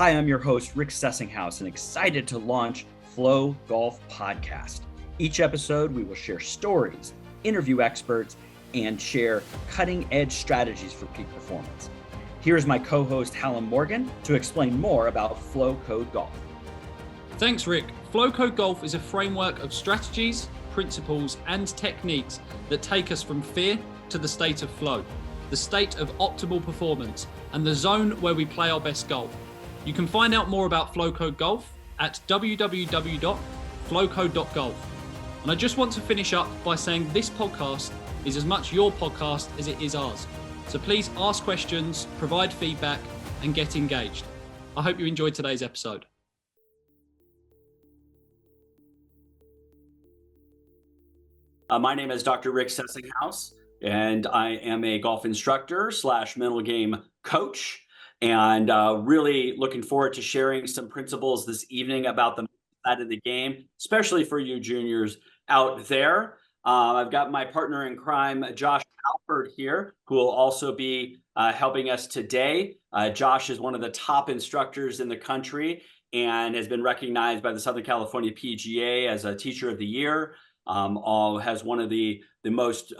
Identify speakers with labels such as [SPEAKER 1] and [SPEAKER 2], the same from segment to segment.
[SPEAKER 1] Hi, I'm your host, Rick Sessinghaus, and excited to launch Flow Golf Podcast. Each episode, we will share stories, interview experts, and share cutting-edge strategies for peak performance. Here's my co-host, Hallam Morgan, to explain more about Flow Code Golf.
[SPEAKER 2] Thanks, Rick. Flow Code Golf is a framework of strategies, principles, and techniques that take us from fear to the state of flow, the state of optimal performance, and the zone where we play our best golf. You can find out more about Flow Code Golf at www.flowcode.golf. And I just want to finish up by saying this podcast is as much your podcast as it is ours. So please ask questions, provide feedback, and get engaged. I hope you enjoyed today's episode.
[SPEAKER 1] My name is Dr. Rick Sessinghaus, and I am a golf instructor / mental game coach. And really looking forward to sharing some principles this evening about the side of the game, especially for you juniors out there. I've got my partner in crime, Josh Alpert here, who will also be helping us today. Josh is one of the top instructors in the country and has been recognized by the Southern California PGA as a Teacher of the Year. Has one of the most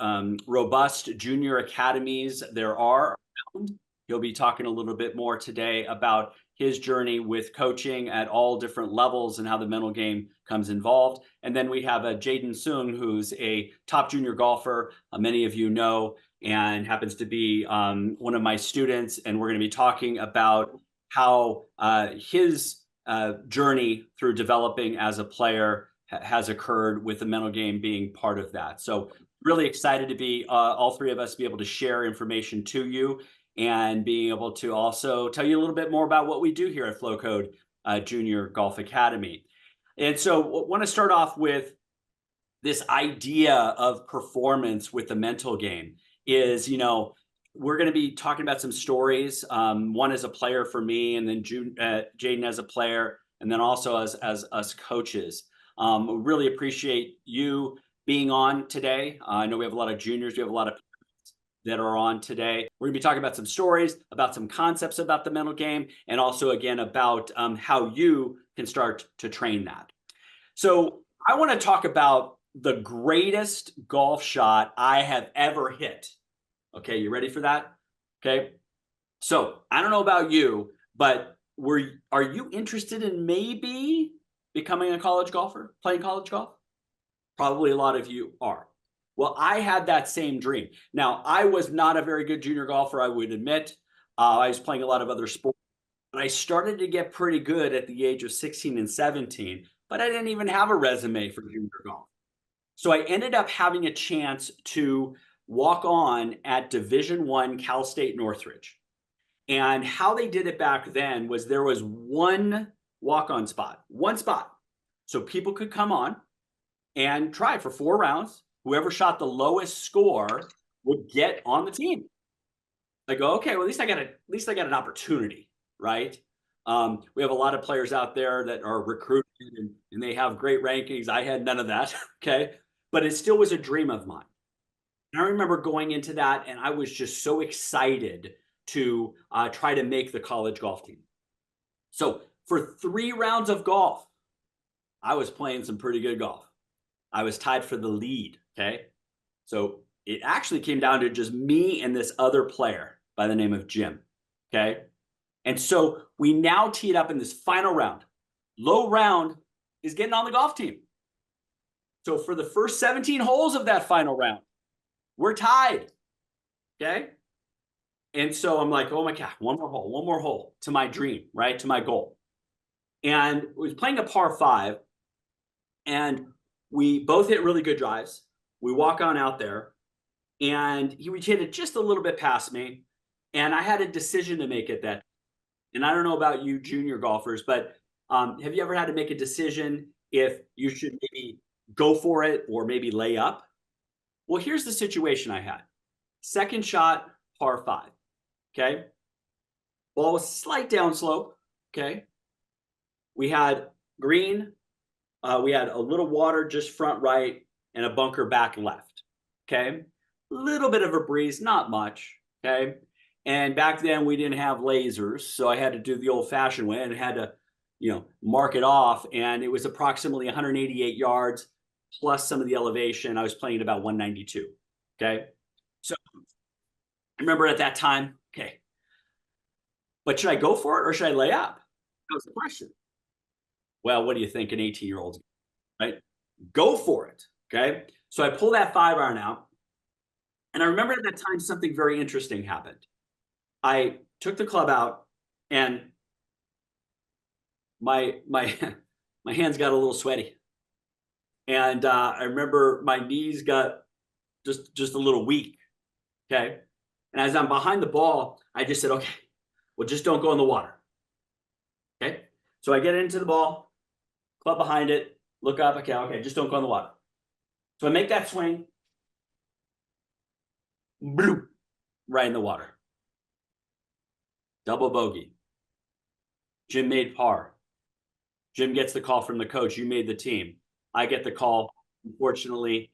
[SPEAKER 1] robust junior academies there are around. He'll be talking a little bit more today about his journey with coaching at all different levels and how the mental game comes involved. And then we have Jaden, who's a top junior golfer, many of you know, and happens to be one of my students. And we're going to be talking about how his journey through developing as a player has occurred, with the mental game being part of that. So really excited to be all three of us be able to share information to you, and being able to also tell you a little bit more about what we do here at Flow Code Junior Golf Academy. And so want to start off with this idea of performance with the mental game is, we're going to be talking about some stories. One as a player for me, and then Jaden as a player, and then also as us coaches. Really appreciate you being on today. I know we have a lot of juniors. We have a lot of that are on today. We're going to be talking about some stories, about some concepts about the mental game, and also again about how you can start to train that. So I want to talk about the greatest golf shot I have ever hit. Okay, you ready for that? Okay. So I don't know about you, but are you interested in maybe becoming a college golfer, playing college golf? Probably a lot of you are. Well, I had that same dream. Now, I was not a very good junior golfer, I would admit. I was playing a lot of other sports, but I started to get pretty good at the age of 16 and 17, but I didn't even have a resume for junior golf. So I ended up having a chance to walk on at Division I Cal State Northridge. And how they did it back then was there was one walk-on spot, one spot. So people could come on and try for 4 rounds. Whoever shot the lowest score would get on the team. I go, okay, well, at least I got an opportunity, right? We have a lot of players out there that are recruited and they have great rankings. I had none of that, okay? But it still was a dream of mine. And I remember going into that, and I was just so excited to try to make the college golf team. So for 3 rounds of golf, I was playing some pretty good golf. I was tied for the lead, okay? So it actually came down to just me and this other player by the name of Jim, okay? And so we now teed up in this final round. Low round is getting on the golf team. So for the first 17 holes of that final round, we're tied, okay? And so I'm like, oh my God, one more hole to my dream, right? To my goal. And we was playing a par 5, and we both hit really good drives. We walk on out there, and he hit it just a little bit past me, and I had a decision to make at that. And I don't know about you junior golfers, but have you ever had to make a decision if you should maybe go for it or maybe lay up? Well, here's the situation I had. Second shot, par 5, okay? Ball was slight downslope, okay? We had green. We had a little water just front right and a bunker back left, okay? Little bit of a breeze, not much, okay? And back then we didn't have lasers, so I had to do the old-fashioned way and had to, mark it off. And it was approximately 188 yards plus some of the elevation. I was playing at about 192. Okay. So I remember at that time, okay, but should I go for it or should I lay up? That was the question. Well, what do you think an 18-year-old, right? Go for it. Okay. So I pull that 5-iron out. And I remember at that time, something very interesting happened. I took the club out and my my hands got a little sweaty. And I remember my knees got just a little weak. Okay. And as I'm behind the ball, I just said, okay, well, just don't go in the water. Okay. So I get into the ball, club behind it, look up. Okay, just don't go in the water. So I make that swing, bloop, right in the water. Double bogey. Jim made par. Jim gets the call from the coach. You made the team. I get the call. Unfortunately,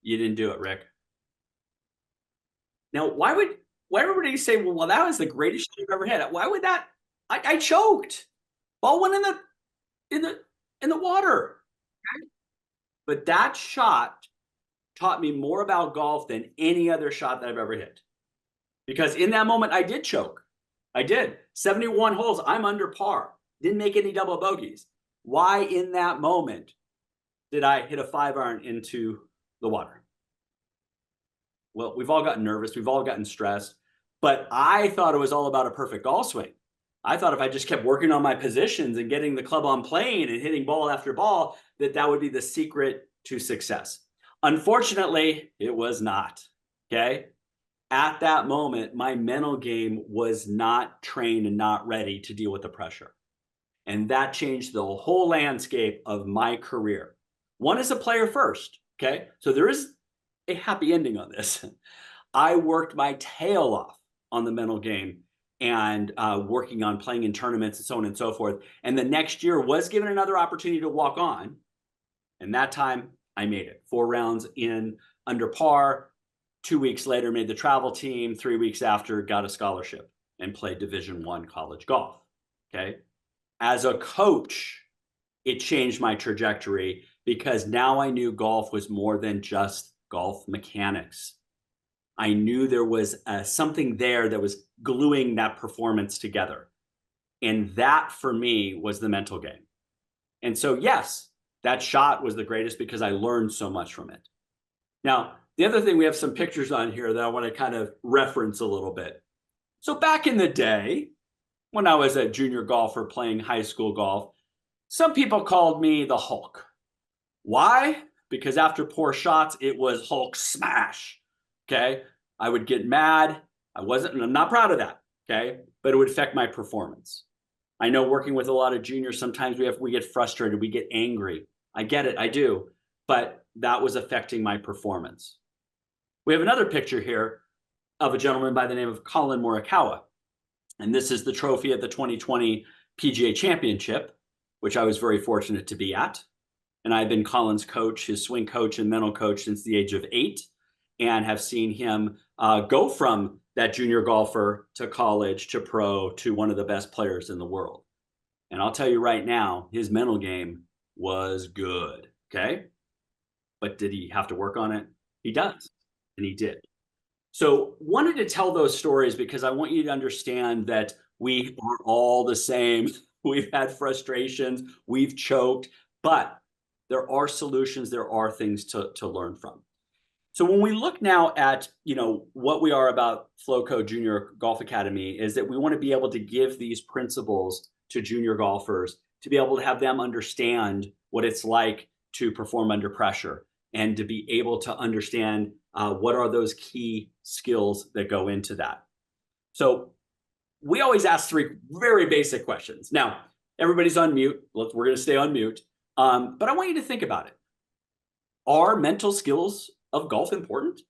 [SPEAKER 1] you didn't do it, Rick. Now, why would everybody say, well, that was the greatest shot you've ever hit? Why would that? I choked. Ball went in the water. Okay? But that shot taught me more about golf than any other shot that I've ever hit. Because in that moment, I did choke. I did. 71 holes, I'm under par. Didn't make any double bogeys. Why in that moment did I hit a 5-iron into the water? Well, we've all gotten nervous. We've all gotten stressed. But I thought it was all about a perfect golf swing. I thought if I just kept working on my positions and getting the club on plane and hitting ball after ball, that would be the secret to success. Unfortunately, it was not. Okay. At that moment, my mental game was not trained and not ready to deal with the pressure. And that changed the whole landscape of my career. One is a player first. Okay. So there is a happy ending on this. I worked my tail off on the mental game and working on playing in tournaments and so on and so forth. And the next year was given another opportunity to walk on. And that time I made it 4 rounds in under par. 2 weeks later, made the travel team. 3 weeks after, got a scholarship and played Division I college golf. Okay. As a coach, it changed my trajectory because now I knew golf was more than just golf mechanics. I knew there was something there that was gluing that performance together. And that for me was the mental game. And so, yes, that shot was the greatest because I learned so much from it. Now, the other thing, we have some pictures on here that I want to kind of reference a little bit. So back in the day, when I was a junior golfer playing high school golf, some people called me the Hulk. Why? Because after poor shots, it was Hulk smash. Okay. I would get mad. I'm not proud of that. Okay. But it would affect my performance. I know working with a lot of juniors, sometimes we get frustrated. We get angry. I get it. I do. But that was affecting my performance. We have another picture here of a gentleman by the name of Colin Morikawa. And this is the trophy at the 2020 PGA Championship, which I was very fortunate to be at. And I've been Colin's coach, his swing coach and mental coach since the age of 8, and have seen him go from that junior golfer to college to pro to one of the best players in the world. And I'll tell you right now, his mental game was good. Okay. But did he have to work on it? He does. And he did. So wanted to tell those stories because I want you to understand that we are all the same. We've had frustrations, we've choked, but there are solutions, there are things to learn from. So when we look now at, what we are about Flowco Junior Golf Academy is that we want to be able to give these principles to junior golfers to be able to have them understand what it's like to perform under pressure and to be able to understand what are those key skills that go into that. So we always ask 3 very basic questions. Now, everybody's on mute. We're going to stay on mute. But I want you to think about it. Are mental skills of golf important?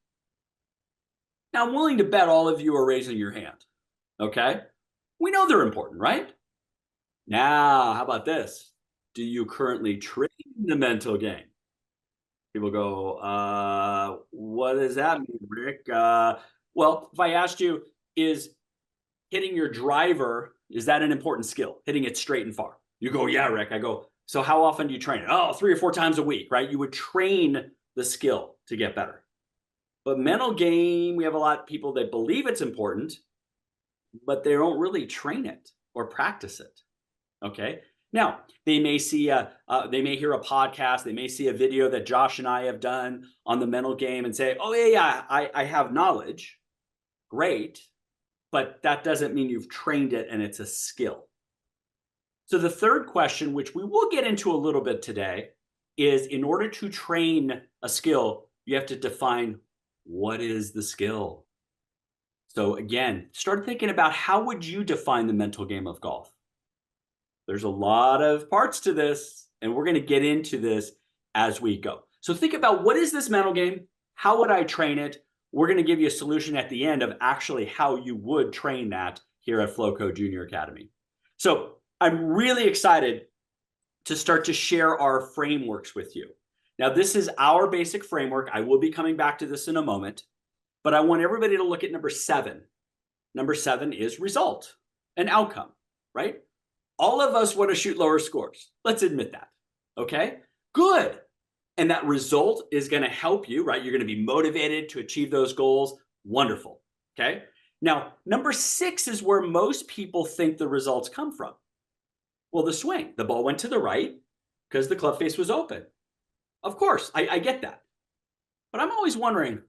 [SPEAKER 1] Now, I'm willing to bet all of you are raising your hand. Okay? We know they're important, right? Now, how about this? Do you currently train the mental game? People go, what does that mean, Rick? Well, if I asked you, is hitting your driver, is that an important skill? Hitting it straight and far. You go, yeah, Rick. I go, so how often do you train it? Oh, 3 or 4 times a week, right? You would train the skill to get better. But mental game, we have a lot of people that believe it's important, but they don't really train it or practice it. Okay. Now they may they may hear a podcast, they may see a video that Josh and I have done on the mental game and say, "Oh yeah, I have knowledge." Great, but that doesn't mean you've trained it and it's a skill. So the third question, which we will get into a little bit today, is in order to train a skill, you have to define what is the skill. So again, start thinking about how would you define the mental game of golf? There's a lot of parts to this, and we're going to get into this as we go. So think about, what is this mental game? How would I train it? We're going to give you a solution at the end of actually how you would train that here at Flowco Junior Academy. So I'm really excited to start to share our frameworks with you. Now, this is our basic framework. I will be coming back to this in a moment, but I want everybody to look at number 7. Number 7 is result and outcome, right? All of us want to shoot lower scores. Let's admit that. Okay, good. And that result is going to help you, right? You're going to be motivated to achieve those goals. Wonderful. Okay. Now, number 6 is where most people think the results come from. Well, the swing, the ball went to the right because the club face was open. Of course, I get that. But I'm always wondering,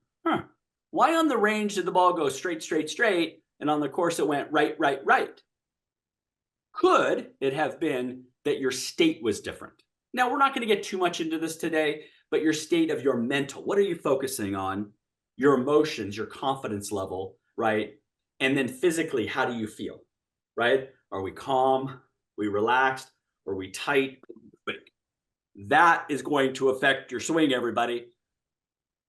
[SPEAKER 1] why on the range did the ball go straight, straight, straight, and on the course it went right, right, right? Could it have been that your state was different? Now, we're not going to get too much into this today, but your state of your mental, what are you focusing on? Your emotions, your confidence level, right? And then physically, how do you feel, right? Are we calm? Are we relaxed? Are we tight? That is going to affect your swing, everybody.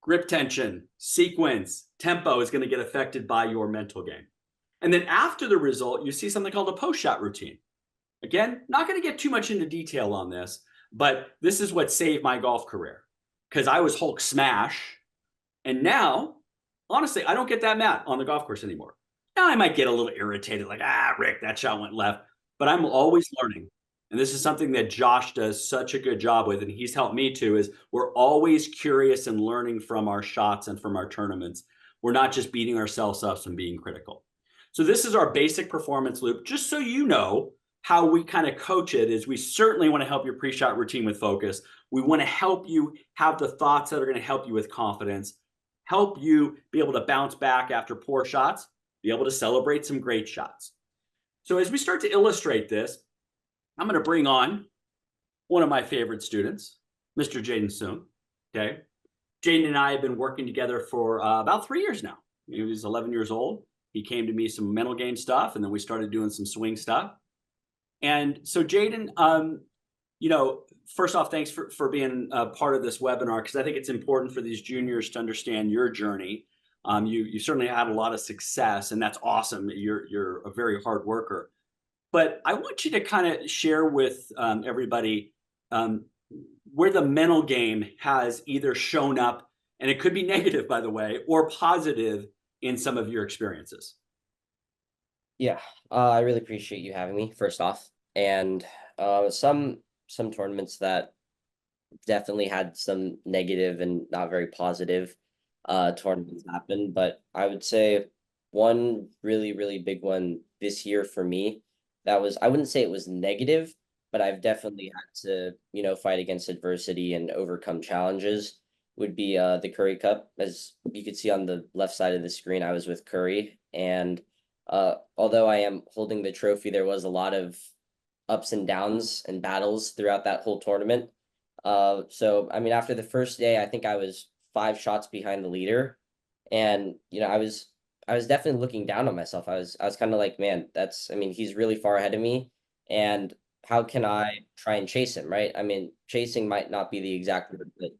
[SPEAKER 1] Grip tension, sequence, tempo is going to get affected by your mental game. And then after the result, you see something called a post-shot routine. Again, not going to get too much into detail on this, but this is what saved my golf career, because I was Hulk smash. And now, honestly, I don't get that mad on the golf course anymore. Now I might get a little irritated, like, Rick, that shot went left. But I'm always learning. And this is something that Josh does such a good job with, and he's helped me too, is we're always curious and learning from our shots and from our tournaments. We're not just beating ourselves up and being critical. So this is our basic performance loop. Just so you know how we kind of coach it, is we certainly want to help your pre-shot routine with focus. We want to help you have the thoughts that are going to help you with confidence, help you be able to bounce back after poor shots, be able to celebrate some great shots. So as we start to illustrate this, I'm going to bring on one of my favorite students, Mr. Jaden soon. Okay. Jaden and I have been working together for about 3 years now. He was 11 years old. He came to me some mental game stuff, and then we started doing some swing stuff. And so Jaden, first off, thanks for being a part of this webinar, because I think it's important for these juniors to understand your journey. You certainly had a lot of success, and that's awesome. You're a very hard worker. But I want you to kind of share with everybody where the mental game has either shown up, and it could be negative, by the way, or positive in some of your experiences.
[SPEAKER 3] Yeah, I really appreciate you having me, first off. And some tournaments that definitely had some negative and not very positive tournaments happen. But I would say one really, really big one this year for me, that was, I wouldn't say it was negative, but I've definitely had to, fight against adversity and overcome challenges, would be the Curry Cup. As you could see on the left side of the screen, I was with Curry. And although I am holding the trophy, there was a lot of ups and downs and battles throughout that whole tournament. So, I mean, after the first day, I think I was 5 shots behind the leader. And, I was definitely looking down on myself. I was kind of like, man, he's really far ahead of me. And how can I try and chase him, right? I mean, chasing might not be the exact word, but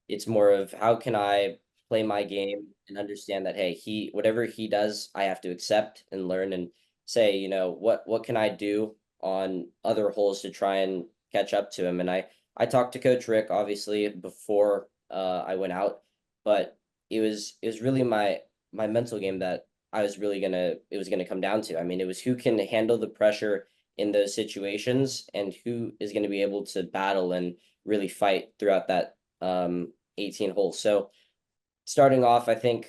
[SPEAKER 3] it's more of how can I play my game and understand that, hey, whatever he does, I have to accept and learn and say, what can I do on other holes to try and catch up to him. And I talked to Coach Rick, obviously, before I went out, but it was really my mental game that it was gonna come down to. I mean, it was who can handle the pressure in those situations and who is going to be able to battle and really fight throughout that 18 holes. So starting off, I think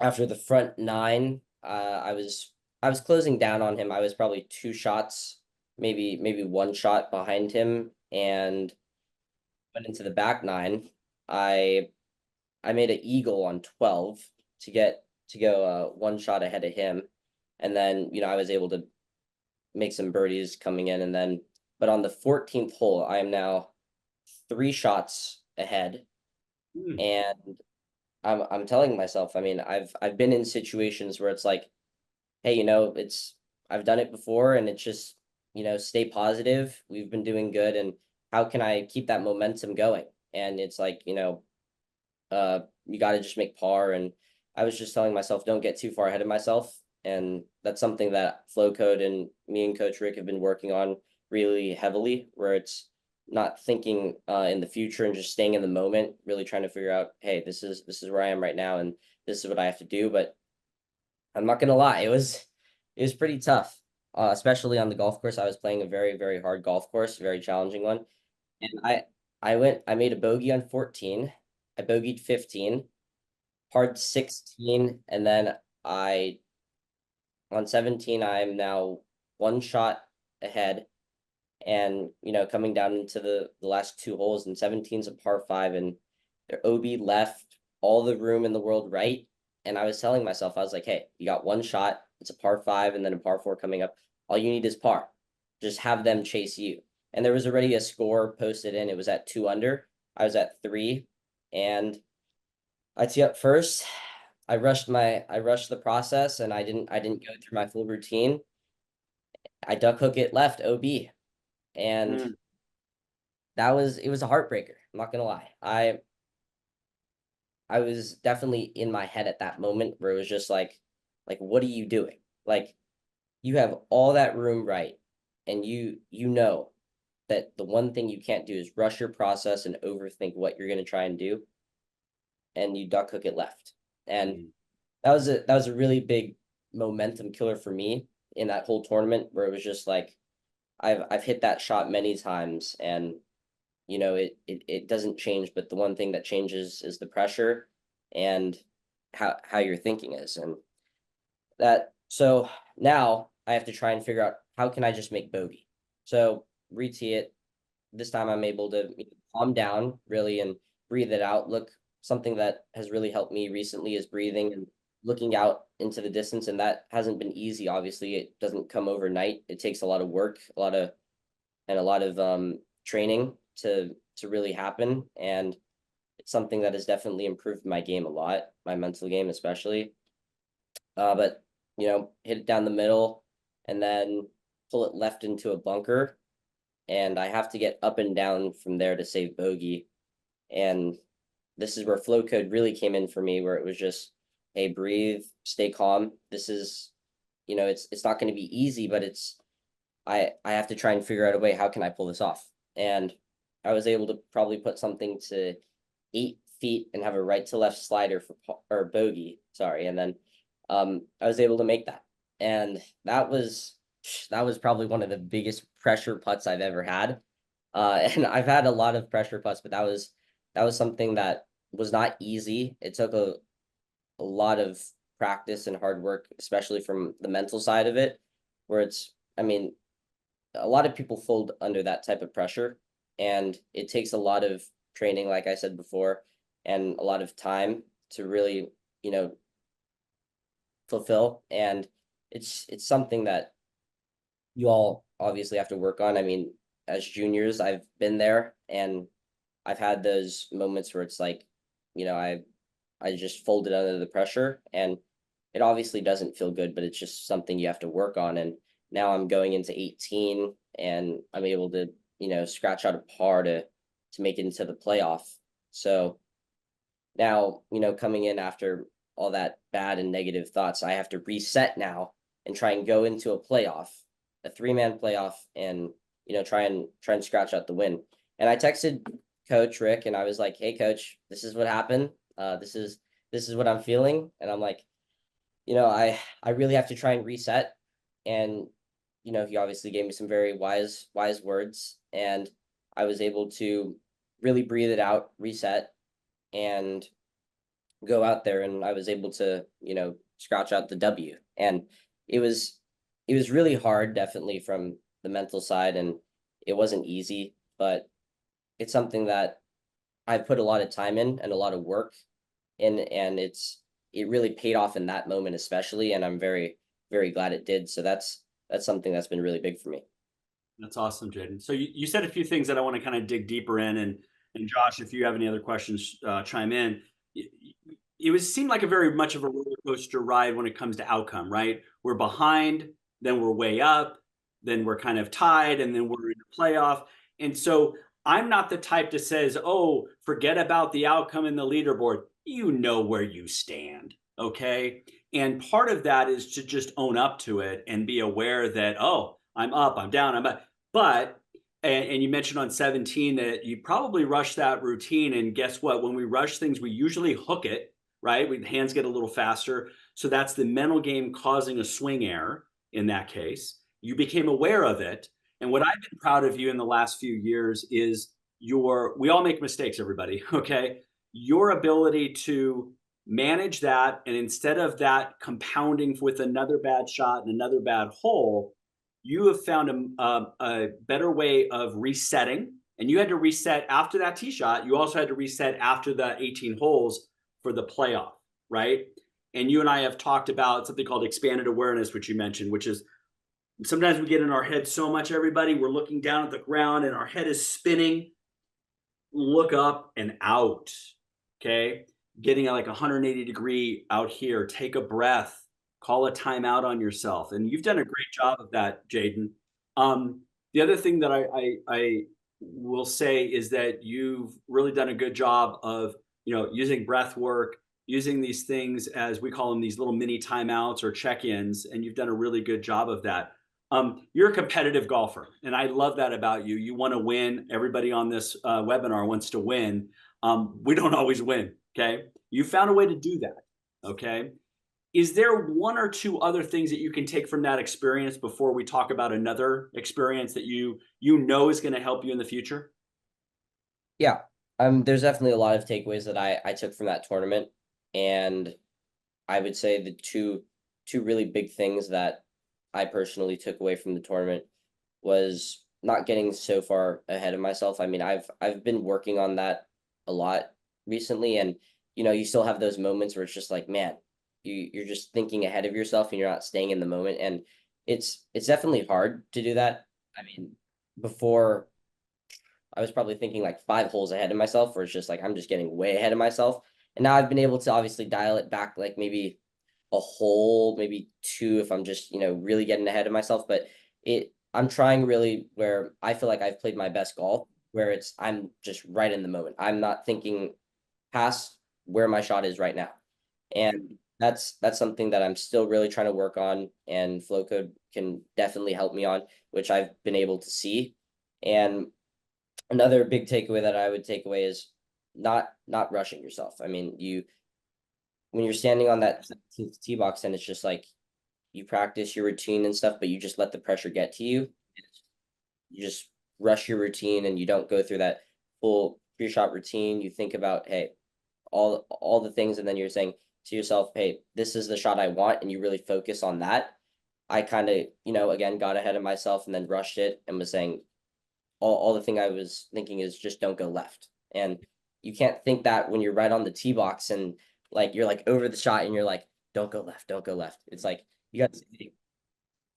[SPEAKER 3] after the front nine, I was closing down on him. I was probably 2 shots, maybe 1 shot behind him, and went into the back nine. I I made an eagle on 12 to go 1 shot ahead of him, and then I was able to make some birdies coming in, and then but on the 14th hole, I am now 3 shots ahead,
[SPEAKER 1] Hmm.
[SPEAKER 3] and I'm telling myself, I mean, I've been in situations where it's like, hey, I've done it before, and it's just, stay positive. We've been doing good, and how can I keep that momentum going? And it's like, you got to just make par. And I was just telling myself, don't get too far ahead of myself. And that's something that Flow Code and me and Coach Rick have been working on really heavily, where it's not thinking in the future and just staying in the moment, really trying to figure out, hey, this is where I am right now, and this is what I have to do. But I'm not gonna lie, it was pretty tough, especially on the golf course. I was playing a very, very hard golf course, very challenging one, and I made a bogey on 14. I bogeyed 15, parred 16, and then I on 17 I'm now 1 shot ahead, and coming down into the last 2 holes, and 17's a par 5, and their OB left all the room in the world right. And I was telling myself, I was like, hey, you got 1 shot, it's a par 5 and then a par 4 coming up. All you need is par. Just have them chase you. And there was already a score posted in. It was at 2 under. I was at 3, and I tee up first. I rushed the process, and I didn't go through my full routine. I duck hook it left OB, and
[SPEAKER 1] Hmm.
[SPEAKER 3] it was a heartbreaker. I'm not gonna lie. I was definitely in my head at that moment where it was just like what are you doing? Like, you have all that room right, and you know that the one thing you can't do is rush your process and overthink what you're gonna try and do, and you duck hook it left. And
[SPEAKER 1] Hmm.
[SPEAKER 3] that was a really big momentum killer for me in that whole tournament, where it was just like I've hit that shot many times, and it doesn't change, but the one thing that changes is the pressure and how your thinking is. And that so now I have to try and figure out how can I just make bogey. So re-tee it. This time I'm able to calm down really and breathe it out. Look, something that has really helped me recently is breathing and looking out into the distance, and that hasn't been easy. Obviously, it doesn't come overnight. It takes a lot of work, a lot of training to really happen, and it's something that has definitely improved my game a lot, my mental game especially. But hit it down the middle, and then pull it left into a bunker, and I have to get up and down from there to save bogey. And this is where flow code really came in for me, where it was just, hey, breathe, stay calm. This is, it's not going to be easy, but I have to try and figure out a way, how can I pull this off? And I was able to probably put something to 8 feet and have a right to left slider or bogey, sorry, and then I was able to make that, and that was probably one of the biggest pressure putts I've ever had. And I've had a lot of pressure putts, but that was something that was not easy. It took a lot of practice and hard work, especially from the mental side of it, where it's, I mean, a lot of people fold under that type of pressure, and it takes a lot of training, like I said before, and a lot of time to really, you know, fulfill. And it's something that you all obviously have to work on. I mean, as juniors, I've been there, and I've had those moments where it's like, I just folded under the pressure, and it obviously doesn't feel good, but it's just something you have to work on. And now I'm going into 18, and I'm able to, scratch out a par to make it into the playoff. So now, coming in after all that bad and negative thoughts, I have to reset now and try and go into a playoff, a 3-man playoff, and try and scratch out the win. And I texted Coach Rick, and I was like, "Hey, Coach, this is what happened. This is what I'm feeling." And I'm like, I really have to try and reset. And, he obviously gave me some very wise words, and I was able to really breathe it out, reset, and go out there, and I was able to, scratch out the W. And it was it was really hard, definitely from the mental side, and it wasn't easy, but it's something that I've put a lot of time in and a lot of work in, and it really paid off in that moment especially, and I'm very, very glad it did. So that's something that's been really big for me.
[SPEAKER 1] That's awesome, Jaden. So you said a few things that I want to kind of dig deeper in, and Josh, if you have any other questions, chime in. It was seemed like a very much of a roller coaster ride when it comes to outcome, right? We're behind, then we're way up, then we're kind of tied, and then we're in a playoff. And so I'm not the type that says, "Oh, forget about the outcome in the leaderboard." You know where you stand, okay? And part of that is to just own up to it and be aware that, oh, I'm up, I'm down, I'm up. But and you mentioned on 17 that you probably rush that routine. And guess what? When we rush things, we usually hook it, right? Hands get a little faster. So that's the mental game causing a swing error in that case. You became aware of it. And what I've been proud of you in the last few years is we all make mistakes, everybody, okay? Your ability to manage that. And instead of that compounding with another bad shot and another bad hole, you have found a better way of resetting. And you had to reset after that tee shot. You also had to reset after the 18 holes for the playoff, right? And you and I have talked about something called expanded awareness, which you mentioned, which is sometimes we get in our head so much, everybody, we're looking down at the ground and our head is spinning. Look up and out, okay? Getting like 180-degree out here. Take a breath. Call a timeout on yourself. And you've done a great job of that, Jaden. The other thing that I will say is that you've really done a good job of, using breath work, using these things, as we call them, these little mini timeouts or check-ins, and you've done a really good job of that. You're a competitive golfer, and I love that about you. You want to win. Everybody on this webinar wants to win. We don't always win, okay? You found a way to do that, okay? Is there one or two other things that you can take from that experience before we talk about another experience that you know is going to help you in the future?
[SPEAKER 3] Yeah. There's definitely a lot of takeaways that I took from that tournament. And I would say the two really big things that I personally took away from the tournament was not getting so far ahead of myself. I mean, I've been working on that a lot recently, and you still have those moments where it's just like, man, you're just thinking ahead of yourself and you're not staying in the moment. And it's definitely hard to do that. I mean, before I was probably thinking like 5 holes ahead of myself, where it's just like I'm just getting way ahead of myself. And now I've been able to obviously dial it back, like maybe a hole, maybe two, if I'm just, really getting ahead of myself. But I'm trying really where I feel like I've played my best golf, where I'm just right in the moment. I'm not thinking past where my shot is right now. And that's something that I'm still really trying to work on, and flow code can definitely help me on, which I've been able to see. And another big takeaway that I would take away is not rushing yourself. I mean, when you're standing on that tee box, and it's just like you practice your routine and stuff, but you just let the pressure get to you. You just rush your routine and you don't go through that full pre-shot routine. You think about, hey, all the things, and then you're saying to yourself, hey, this is the shot I want, and you really focus on that. I kind of, again, got ahead of myself and then rushed it and was saying all the thing I was thinking is just don't go left. And you can't think that when you're right on the tee box and like you're like over the shot and you're like, don't go left, don't go left. It's like you got to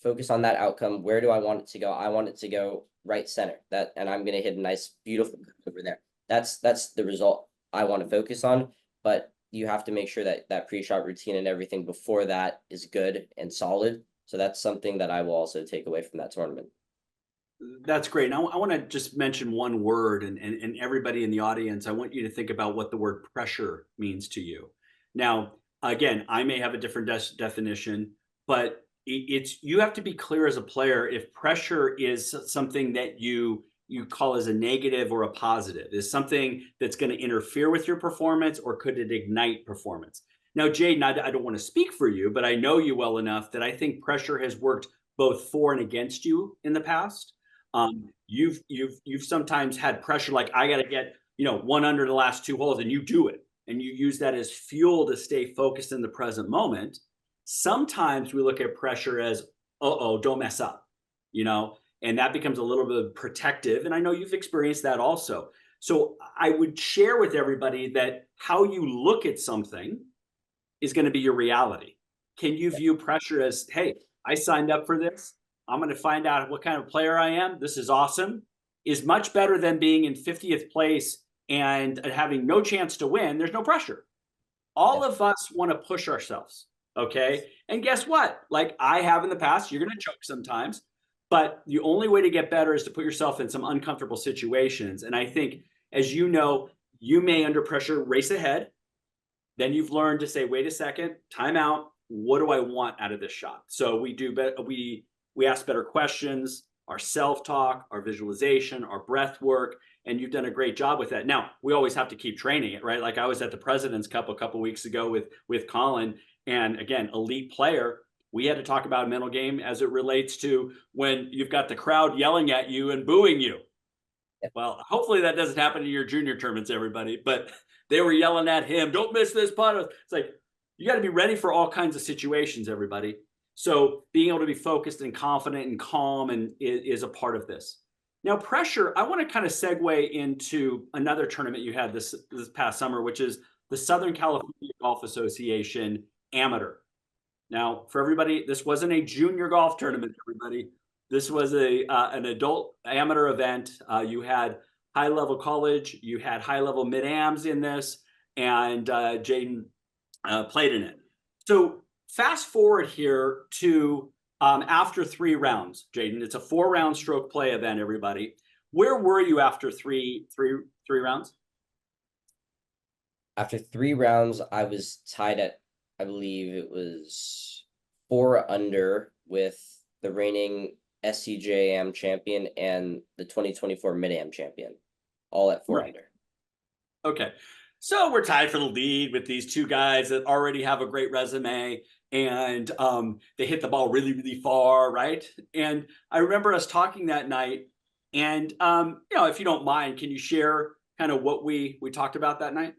[SPEAKER 3] focus on that outcome. Where do I want it to go? I want it to go right center. And I'm gonna hit a nice, beautiful over there. That's the result I want to focus on. But you have to make sure that that pre-shot routine and everything before that is good and solid. So that's something that I will also take away from that tournament.
[SPEAKER 1] That's great. Now, I want to just mention one word, and everybody in the audience, I want you to think about what the word pressure means to you. Now, again, I may have a different definition, but you have to be clear as a player if pressure is something that you call as a negative or a positive, is something that's going to interfere with your performance, or could it ignite performance? Now, Jaden, I don't want to speak for you, but I know you well enough that I think pressure has worked both for and against you in the past. You've sometimes had pressure like I got to get one under the last two holes, and you do it, and you use that as fuel to stay focused in the present moment. Sometimes we look at pressure as, oh, don't mess up, and that becomes a little bit protective. And I know you've experienced that also. So I would share with everybody that how you look at something is going to be your reality. Can you view pressure as, hey, I signed up for this. I'm going to find out what kind of player I am. This is awesome. Is much better than being in 50th place and having no chance to win. There's no pressure. All of us want to push ourselves. Okay. And guess what? Like I have in the past, you're going to choke sometimes, but the only way to get better is to put yourself in some uncomfortable situations. And I think, as you know, you may under pressure race ahead. Then you've learned to say, wait a second, time out. What do I want out of this shot? So we ask better questions, our self-talk, our visualization, our breath work, and you've done a great job with that. Now, we always have to keep training it, right? Like I was at the President's Cup a couple of weeks ago with Colin, and again, elite player. We had to talk about a mental game as it relates to when you've got the crowd yelling at you and booing you. Well, hopefully that doesn't happen in your junior tournaments, everybody, but they were yelling at him, don't miss this putt. It's like, you got to be ready for all kinds of situations, everybody. So being able to be focused and confident and calm is a part of this. Now, pressure, I want to kind of segue into another tournament you had this past summer, which is the Southern California Golf Association Amateur. Now, for everybody, this wasn't a junior golf tournament, everybody. This was an adult amateur event. You had high-level college, you had high-level mid-ams in this, and Jaden played in it. So fast forward here to after 3 rounds, Jaden. It's a 4-round stroke play event, everybody. Where were you after three rounds?
[SPEAKER 3] After 3 rounds, I was tied at, I believe it was 4 under with the reigning SCGA Am champion and the 2024 Mid-Am champion, all at 4 under.
[SPEAKER 1] Okay. So we're tied for the lead with these two guys that already have a great resume, and they hit the ball really, really far, right? And I remember us talking that night, and if you don't mind, can you share kind of what we talked about that night?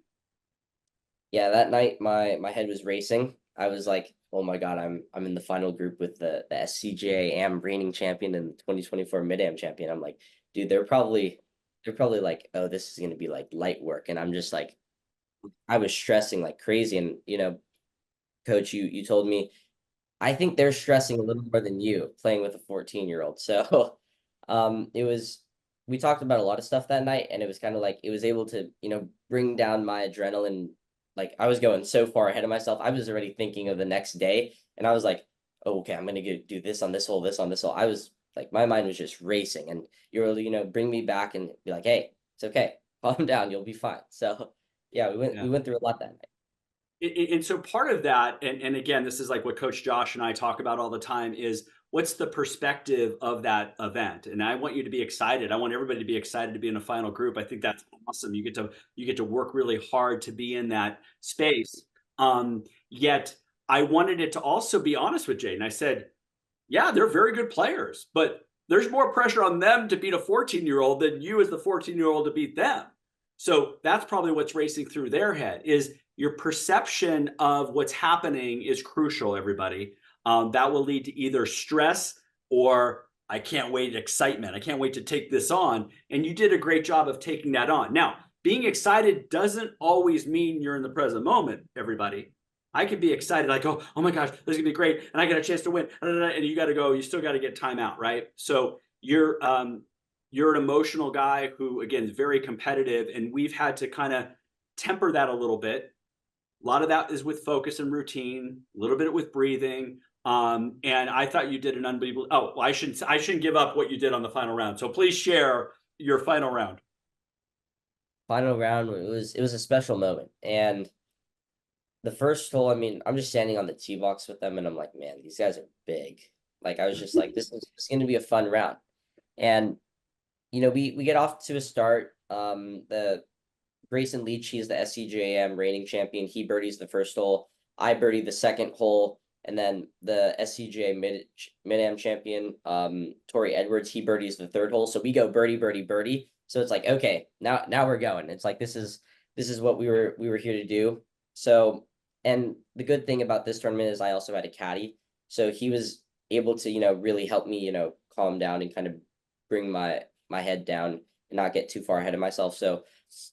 [SPEAKER 3] Yeah, that night my head was racing. I was like, oh my God, I'm in the final group with the SCGA Am reigning champion and the 2024 Mid-Am champion. I'm like, dude, they're probably like, oh, this is gonna be like light work. And I'm just like, I was stressing like crazy. And coach, you told me, I think they're stressing a little more than you playing with a 14-year-old. So we talked about a lot of stuff that night, and it was kind of like it was able to, bring down my adrenaline. Like I was going so far ahead of myself. I was already thinking of the next day, and I was like, oh, okay, I'm gonna do this on this hole, this on this hole. I was like, my mind was just racing, and you were, bring me back and be like, hey, it's okay, calm down, you'll be fine. So yeah, we went through a lot that night.
[SPEAKER 1] And so part of that, and again, this is like what Coach Josh and I talk about all the time, is what's the perspective of that event? And I want you to be excited. I want everybody to be excited to be in a final group. I think that's awesome. You get to work really hard to be in that space. Yet I wanted it to also be honest with Jaden. I said, yeah, they're very good players, but there's more pressure on them to beat a 14-year-old than you as the 14-year-old to beat them. So that's probably what's racing through their head, is your perception of what's happening is crucial, everybody. That will lead to either stress or I can't wait, excitement. I can't wait to take this on. And you did a great job of taking that on. Now, being excited doesn't always mean you're in the present moment, everybody. I could be excited, like, oh my gosh, this is gonna be great, and I got a chance to win, and you got to go. You still got to get time out, right? So you're an emotional guy who, again, is very competitive, and we've had to kind of temper that a little bit. A lot of that is with focus and routine, a little bit with breathing. And I thought you did an unbelievable. Oh, well, I shouldn't give up what you did on the final round. So please share your final round.
[SPEAKER 3] Final round, it was a special moment. And the first hole, I mean, I'm just standing on the tee box with them, and I'm like, man, these guys are big. Like I was just like, this is going to be a fun round. And we get off to a start. The Grayson Leach, he's the SCGA Am reigning champion. He birdies the first hole. I birdied the second hole, and then the SCGA Mid-Am champion, Torrey Edwards, he birdies the third hole. So we go birdie, birdie, birdie. So it's like, okay, now we're going. It's like this is what we were here to do. So, and the good thing about this tournament is I also had a caddy, so he was able to, really help me, calm down and kind of bring my head down and not get too far ahead of myself. So,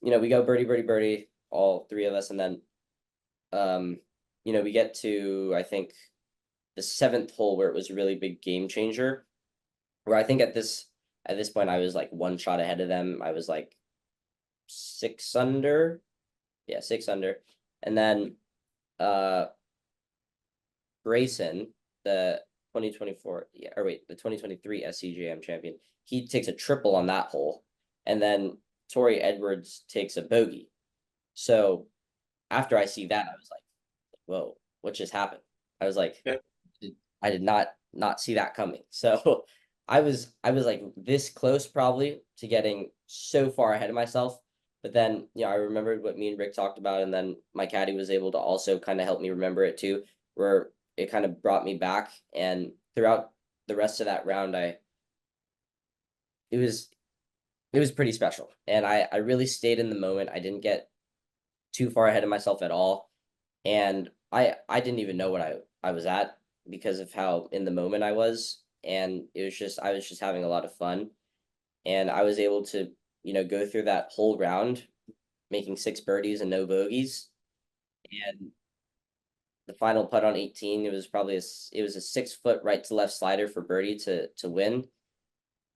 [SPEAKER 3] we go birdie, birdie, birdie, all three of us, and then we get to, I think, the seventh hole where it was a really big game changer, where I think at this point I was like one shot ahead of them. I was like 6 under. Yeah, 6 under. And then Grayson, the 2024, the 2023 SCGA champion, he takes a triple on that hole. And then Torrey Edwards takes a bogey. So after I see that, I was like, whoa, what just happened? I was like, I did not see that coming. So I was like this close probably to getting so far ahead of myself. But then, I remembered what me and Rick talked about, and then my caddy was able to also kind of help me remember it too, where it kind of brought me back. And throughout the rest of that round, it was pretty special. And I really stayed in the moment. I didn't get too far ahead of myself at all. And I didn't even know what I was at because of how in the moment I was. And I was just having a lot of fun. And I was able to, go through that whole round, making 6 birdies and no bogeys. And the final putt on 18, it was a 6-foot right to left slider for birdie to win.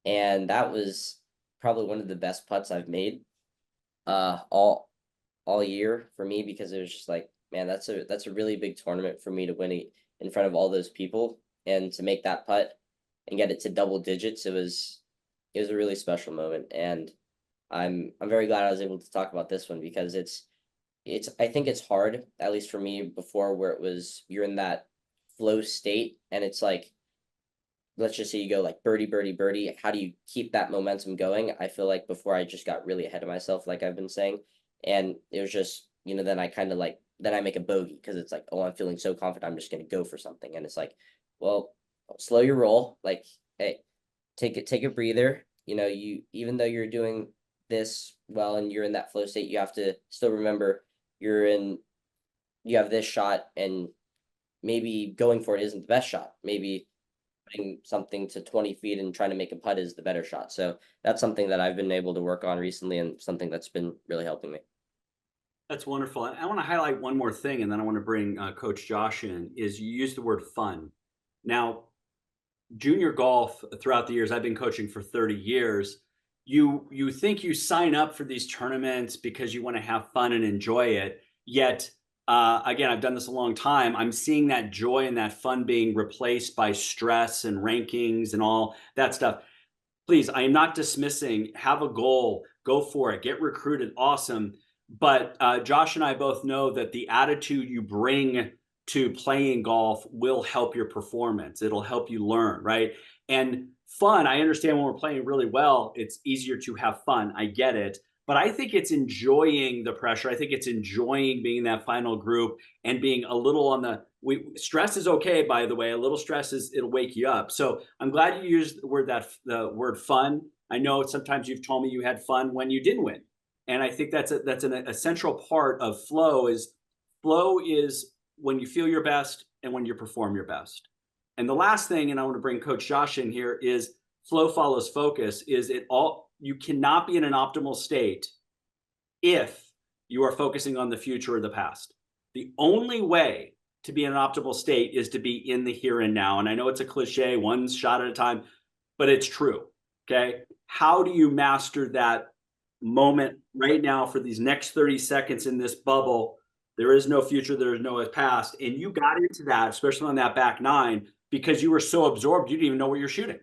[SPEAKER 3] And that was probably one of the best putts I've made all year for me, because it was just like, man, that's a really big tournament for me to win it in front of all those people, and to make that putt and get it to double digits. It was a really special moment, and I'm very glad I was able to talk about this one, because I think it's hard, at least for me before, where it was you're in that flow state, and it's like, let's just say you go like birdie, birdie, birdie. How do you keep that momentum going? I feel like before I just got really ahead of myself, like I've been saying, and it was just, then I kind of like, then I make a bogey because it's like, oh, I'm feeling so confident, I'm just going to go for something. And it's like, well, slow your roll. Like, hey, take a breather. Even though you're doing this well and you're in that flow state, you have to still remember you have this shot, and maybe going for it isn't the best shot. Maybe putting something to 20 feet and trying to make a putt is the better shot. So that's something that I've been able to work on recently, and something that's been really helping me.
[SPEAKER 1] That's wonderful. I want to highlight one more thing, and then I want to bring Coach Josh in. Is you use the word fun. Now, junior golf throughout the years, I've been coaching for 30 years. You think you sign up for these tournaments because you want to have fun and enjoy it. Yet, again, I've done this a long time. I'm seeing that joy and that fun being replaced by stress and rankings and all that stuff. Please, I am not dismissing. Have a goal, go for it, get recruited, awesome. But Josh and I both know that the attitude you bring to playing golf will help your performance. It'll help you learn, right? And fun, I understand when we're playing really well, it's easier to have fun. I get it. But I think it's enjoying the pressure. I think it's enjoying being in that final group and being a little on the stress is okay, by the way. A little stress it'll wake you up. So I'm glad you used the word fun. I know sometimes you've told me you had fun when you didn't win. And I think that's an essential part of flow is when you feel your best and when you perform your best. And the last thing, and I want to bring Coach Josh in here, is flow follows focus. You cannot be in an optimal state if you are focusing on the future or the past. The only way to be in an optimal state is to be in the here and now. And I know it's a cliche, one shot at a time, but it's true. Okay. How do you master that moment right now for these next 30 seconds in this bubble? There is no future, there is no past. And you got into that, especially on that back 9, because you were so absorbed, you didn't even know what you're shooting.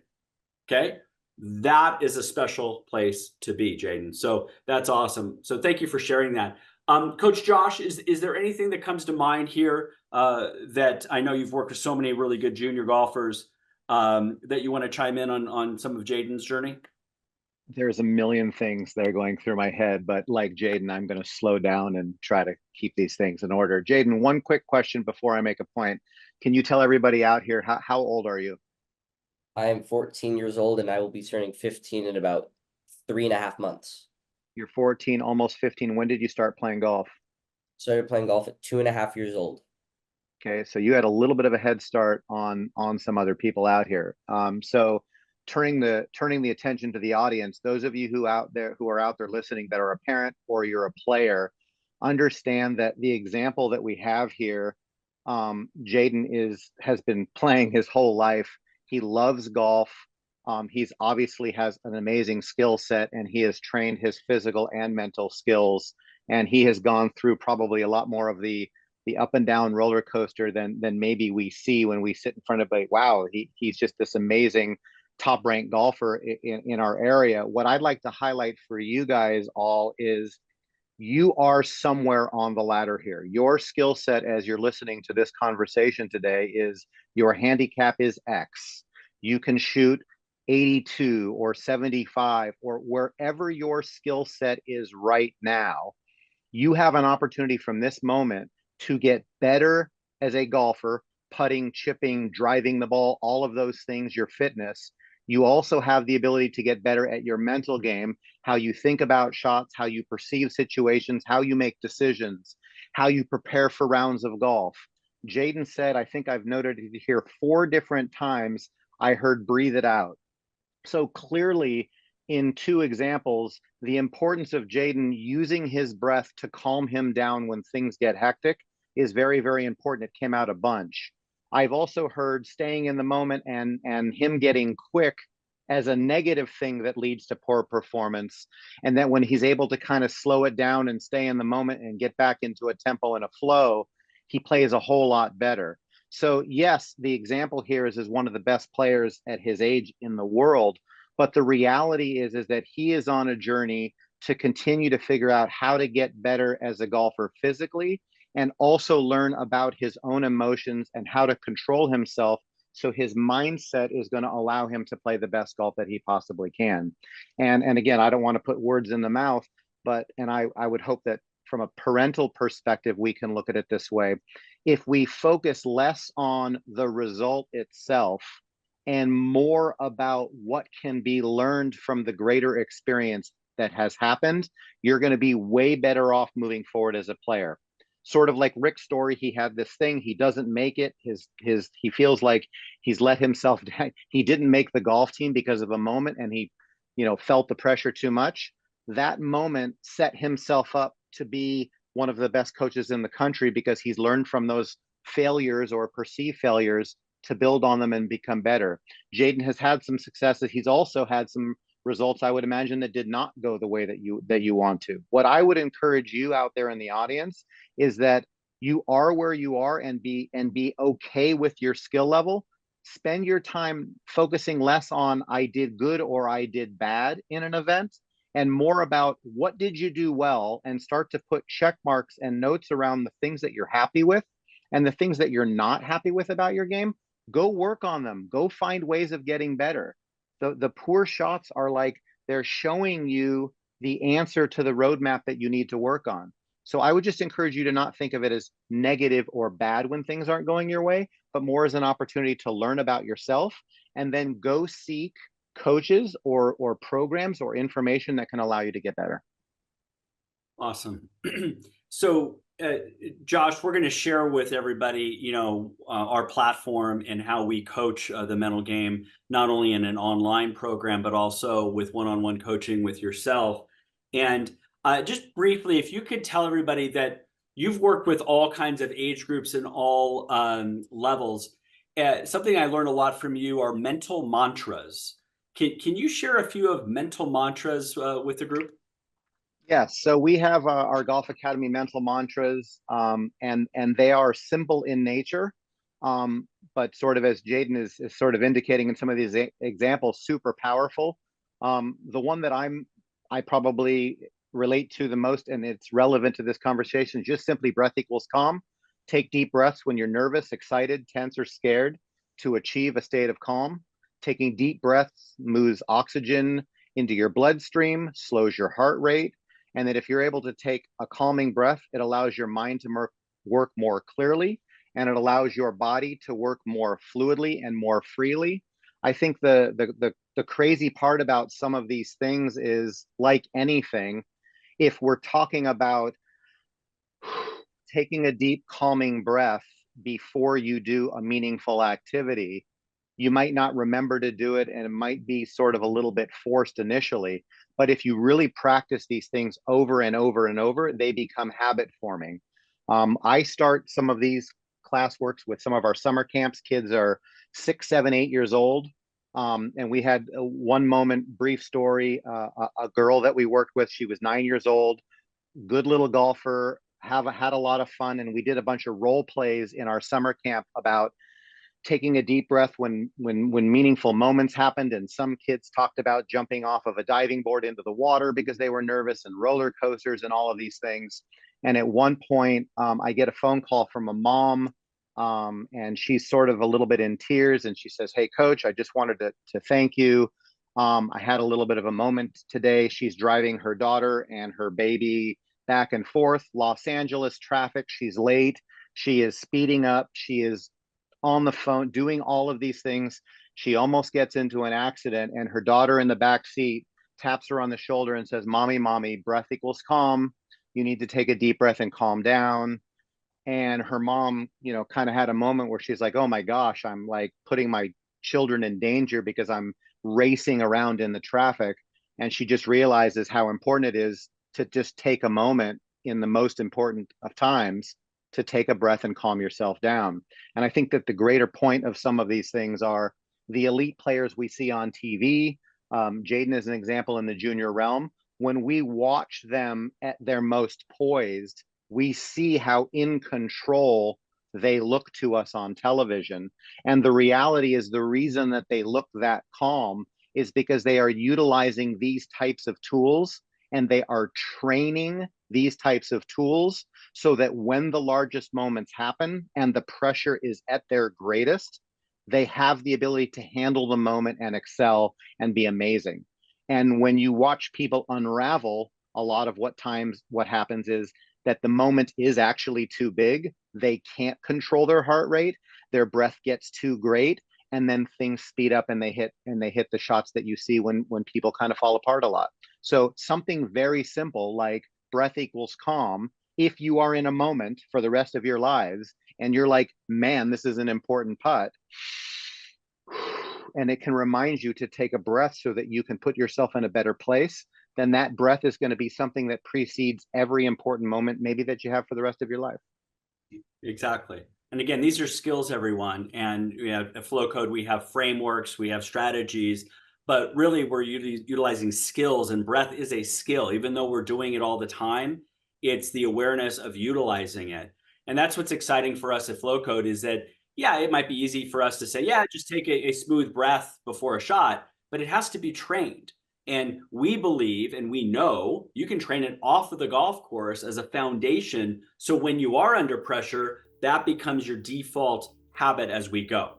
[SPEAKER 1] Okay. That is a special place to be, Jaden. So that's awesome. So thank you for sharing that. Coach Josh, is there anything that comes to mind here that I know you've worked with so many really good junior golfers that you want to chime in on some of Jaden's journey?
[SPEAKER 4] There's a million things that are going through my head, but like Jaden, I'm going to slow down and try to keep these things in order. Jaden, one quick question before I make a point. Can you tell everybody out here, how old are you?
[SPEAKER 3] I am 14 years old and I will be turning 15 in about 3.5 months.
[SPEAKER 4] You're 14, almost 15. When did you start playing golf?
[SPEAKER 3] Started playing golf at 2.5 years old.
[SPEAKER 4] Okay, so you had a little bit of a head start on some other people out here. So turning the attention to the audience, those of you who are out there listening that are a parent or you're a player, understand that the example that we have here, Jaden has been playing his whole life. He loves golf. He's obviously has an amazing skill set, and he has trained his physical and mental skills. And he has gone through probably a lot more of the up and down roller coaster than maybe we see when we sit in front of like, wow, he's just this amazing top ranked golfer in our area. What I'd like to highlight for you guys all is you are somewhere on the ladder here. Your skill set as you're listening to this conversation today is your handicap is X. You can shoot 82 or 75 or wherever your skill set is right now. You have an opportunity from this moment to get better as a golfer, putting, chipping, driving the ball, all of those things, your fitness. You also have the ability to get better at your mental game, how you think about shots, how you perceive situations, how you make decisions, how you prepare for rounds of golf. Jaden said, I think I've noted it here 4 different times, I heard breathe it out. So clearly, in 2 examples, the importance of Jaden using his breath to calm him down when things get hectic is very, very important. It came out a bunch. I've also heard staying in the moment and him getting quick as a negative thing that leads to poor performance. And that when he's able to kind of slow it down and stay in the moment and get back into a tempo and a flow, he plays a whole lot better. So yes, the example here is one of the best players at his age in the world. But the reality is that he is on a journey to continue to figure out how to get better as a golfer physically, and also learn about his own emotions and how to control himself. So his mindset is going to allow him to play the best golf that he possibly can. And again, I don't want to put words in the mouth, but, and I would hope that from a parental perspective, we can look at it this way. If we focus less on the result itself and more about what can be learned from the greater experience that has happened, you're going to be way better off moving forward as a player. Sort of like Rick's story, he had this thing, he doesn't make it, he feels like he's let himself down. He didn't make the golf team because of a moment, and he, felt the pressure too much. That moment set himself up to be one of the best coaches in the country because he's learned from those failures or perceived failures to build on them and become better. Jaden has had some successes. He's also had some results, I would imagine, that did not go the way that you want to. What I would encourage you out there in the audience is that you are where you are and be okay with your skill level. Spend your time focusing less on I did good or I did bad in an event, and more about what did you do well, and start to put check marks and notes around the things that you're happy with and the things that you're not happy with about your game. Go work on them. Go find ways of getting better. The poor shots are like they're showing you the answer to the roadmap that you need to work on. So I would just encourage you to not think of it as negative or bad when things aren't going your way, but more as an opportunity to learn about yourself and then go seek coaches or programs or information that can allow you to get better.
[SPEAKER 1] Awesome. So, Josh, we're going to share with everybody, our platform and how we coach the mental game, not only in an online program, but also with one-on-one coaching with yourself. And just briefly, if you could tell everybody that you've worked with all kinds of age groups and all levels. Something I learned a lot from you are mental mantras. Can you share a few of mental mantras with the group?
[SPEAKER 4] Yes, so we have our Golf Academy mental mantras, and they are simple in nature, but sort of as Jaden is sort of indicating in some of these examples, super powerful. The one that I probably relate to the most, and it's relevant to this conversation, is just simply breath equals calm. Take deep breaths when you're nervous, excited, tense, or scared to achieve a state of calm. Taking deep breaths moves oxygen into your bloodstream, slows your heart rate, and that if you're able to take a calming breath, it allows your mind to work more clearly, and it allows your body to work more fluidly and more freely. I think the crazy part about some of these things is, like anything, if we're talking about taking a deep calming breath before you do a meaningful activity, you might not remember to do it, and it might be sort of a little bit forced initially. But if you really practice these things over and over and over, they become habit forming. I start some of these classworks with some of our summer camps. Kids are 6, 7, 8 years old. And we had a one moment brief story. A girl that we worked with, she was 9 years old, good little golfer, had a lot of fun. And we did a bunch of role plays in our summer camp about taking a deep breath when meaningful moments happened. And some kids talked about jumping off of a diving board into the water because they were nervous, and roller coasters and all of these things. And at one point, I get a phone call from a mom, and she's sort of a little bit in tears, and she says, "Hey coach, I just wanted to thank you. I had a little bit of a moment today." She's driving her daughter and her baby back and forth, Los Angeles traffic. She's late. She is speeding up. She is on the phone doing all of these things. She almost gets into an accident, and her daughter in the back seat taps her on the shoulder and says, mommy, breath equals calm. You need to take a deep breath and calm down." And her mom, kind of had a moment where she's like, "Oh my gosh, I'm like putting my children in danger because I'm racing around in the traffic." And she just realizes how important it is to just take a moment in the most important of times to take a breath and calm yourself down. And I think that the greater point of some of these things are the elite players we see on TV. Jaden is an example in the junior realm. When we watch them at their most poised, we see how in control they look to us on television. And the reality is, the reason that they look that calm is because they are utilizing these types of tools, and they are training these types of tools so that when the largest moments happen and the pressure is at their greatest, they have the ability to handle the moment and excel and be amazing. And when you watch people unravel, a lot of what happens is that the moment is actually too big. They can't control their heart rate. Their breath gets too great, and then things speed up, and they hit the shots that you see when people kind of fall apart a lot. So something very simple like breath equals calm. If you are in a moment for the rest of your lives and you're like, man, this is an important putt, and it can remind you to take a breath so that you can put yourself in a better place, then that breath is going to be something that precedes every important moment maybe that you have for the rest of your life.
[SPEAKER 1] Exactly. And again, these are skills, everyone. And at Flow Code, we have frameworks, we have strategies, but really we're utilizing skills, and breath is a skill. Even though we're doing it all the time, it's the awareness of utilizing it. And that's what's exciting for us at Flow Code, is that, yeah, it might be easy for us to say, yeah, just take a smooth breath before a shot, but it has to be trained. And we believe, and we know, you can train it off of the golf course as a foundation. So when you are under pressure, that becomes your default habit as we go.